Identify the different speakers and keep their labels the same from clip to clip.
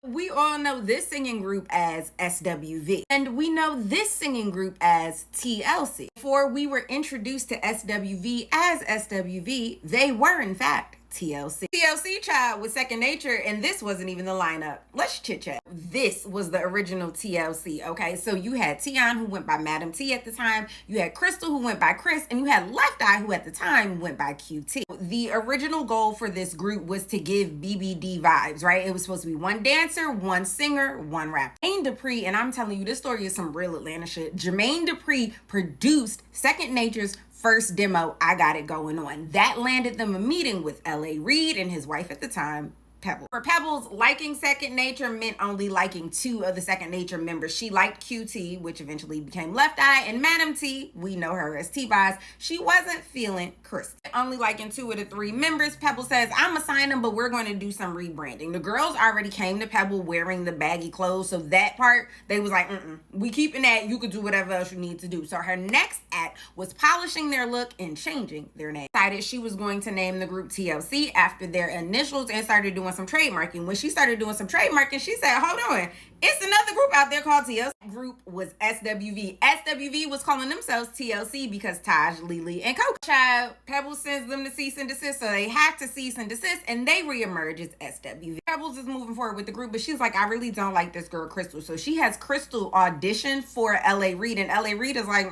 Speaker 1: We all know this singing group as SWV, and we know this singing group as TLC. Before we were introduced to SWV as SWV, they were in fact TLC. TLC child was second nature, and this wasn't even the lineup. Let's chit chat. This was the original TLC, okay? So you had Tion, who went by Madam T at the time, you had Crystal, who went by Chris, and you had Left Eye, who at the time went by QT. The original goal for this group was to give BBD vibes, right? It was supposed to be one dancer, one singer, one rapper. Jermaine Dupri, and I'm telling you, this story is some real Atlanta shit. Jermaine Dupri produced Second Nature's first demo, I Got It Going On. That landed them a meeting with L.A. Reid and his wife at the time, Pebbles. For Pebbles, liking Second Nature meant only liking two of the Second Nature members. She liked QT, which eventually became Left Eye, and Madam T, we know her as T-Boz. She wasn't feeling Chris. Only liking two of the three members, Pebbles says, I'm gonna sign them, but we're going to do some rebranding. The girls already came to Pebble wearing the baggy clothes, so that part, they was like, we keeping that. You could do whatever else you need to do. So her next act was polishing their look and changing their name. Decided she was going to name the group TLC after their initials and started doing some trademarking. When she started doing some trademarking, she said, hold on, it's another group out there called TLC. Group was SWV. SWV was calling themselves TLC because Taj, Lily, and Coco. Child, Pebbles sends them to cease and desist, so they have to cease and desist, and they reemerge as SWV. Pebbles is moving forward with the group, but she's like, I really don't like this girl, Crystal. So she has Crystal audition for L.A. Reid, and L.A. Reid is like,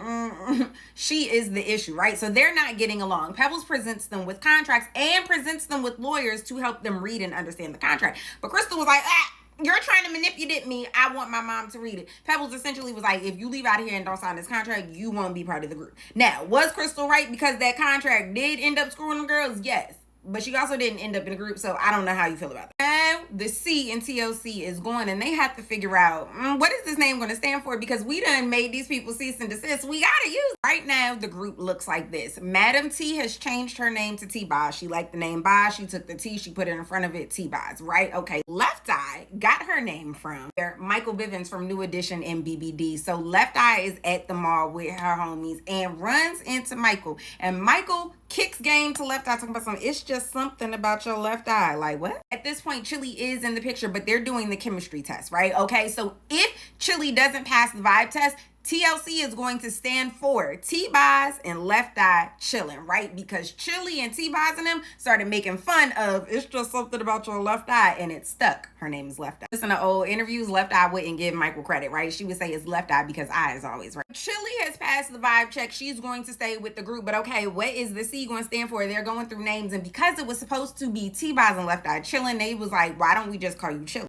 Speaker 1: she is the issue, right? So they're not getting along. Pebbles presents them with contracts and presents them with lawyers to help them read and understand the contract. But Crystal was like, you're trying to manipulate me. I want my mom to read it. Pebbles essentially was like, if you leave out of here and don't sign this contract, you won't be part of the group. Now, was Crystal right because that contract did end up screwing them girls? Yes. But she also didn't end up in a group, so I don't know how you feel about that. Now, the C in TLC is going, and they have to figure out, what is this name going to stand for? Because we done made these people cease and desist. We got to use it. Right now, the group looks like this. Madam T has changed her name to T-Boz. She liked the name Boz. She took the T, she put it in front of it, T-Boz, right? Okay. Left Eye got her name from Michael Bivins from New Edition and BBD. So Left Eye is at the mall with her homies and runs into Michael. And Michael kicks game to Left Eye, talking about something. It's just something about your left eye. Like, what? At this point, Chili is in the picture, but they're doing the chemistry test, right? Okay, so if Chili doesn't pass the vibe test, TLC is going to stand for T-Boz and Left Eye chilling, right? Because Chili and T-Boz and them started making fun of, it's just something about your left eye, and it stuck. Her name is Left Eye. Listen to old interviews, Left Eye wouldn't give Michael credit, right? She would say it's Left Eye because eye is always right. Chili has passed the vibe check. She's going to stay with the group, but okay, what is the C going to stand for? They're going through names, and because it was supposed to be T-Boz and Left Eye chilling, they was like, why don't we just call you Chili?